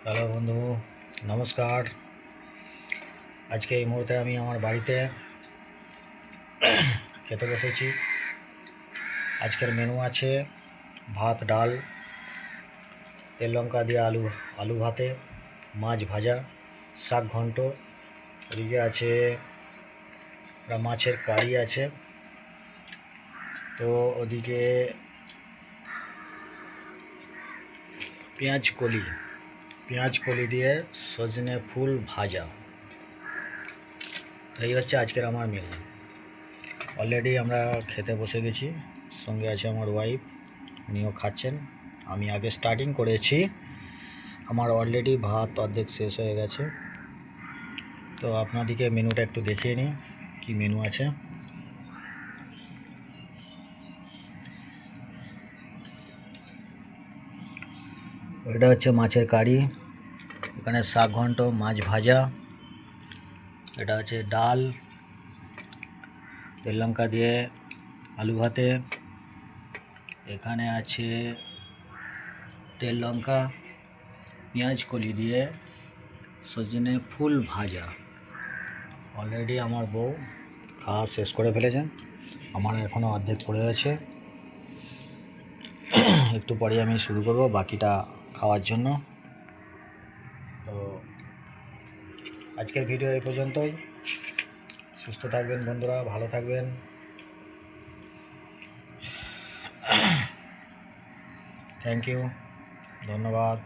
Hello বন্ধু, নমস্কার। আজকে এই মুহূর্তে আমি আমার বাড়িতে খেতে বসেছি। আজকের মেনু আছে ভাত, ডাল, তেল লঙ্কা দিয়ে আলু আলু ভাতে, মাছ ভাজা, শাক ঘন্ট, এদিকে আছে একটা মাছের কারি আছে। তো ওদিকে পেঁয়াজ কলি দিয়ে সজনে ফুল ভাজা। তো এই হচ্ছে আজকের আমার মেনু। অলরেডি আমরা খেতে বসে গেছি, সঙ্গে আছে আমার ওয়াইফ, উনিও খাচ্ছেন। আমি আগে স্টার্টিং করেছি, আমার অলরেডি ভাত অর্ধেক শেষ হয়ে গেছে। তো আপনাদেরকে মেনুটা একটু দেখিয়ে নিই কী মেনু আছে। এটা হচ্ছে মাছের কারি, এখানে শাক ঘন্ট, মাছ ভাজা, এটা হচ্ছে ডাল, তেল লঙ্কা দিয়ে আলু ভাতে, এখানে আছে তেল লঙ্কা পেঁয়াজ কলি দিয়ে সজনে ফুল ভাজা। অলরেডি আমার বউ খাওয়া শেষ করে ফেলেছেন, আমার এখনও অর্ধেক পড়ে আছে। একটু পরে আমি শুরু করব বাকিটা খাওয়ার জন্য। তো আজকের ভিডিও এই পর্যন্তই। সুস্থ থাকবেন বন্ধুরা, ভালো থাকবেন। থ্যাংক ইউ, ধন্যবাদ।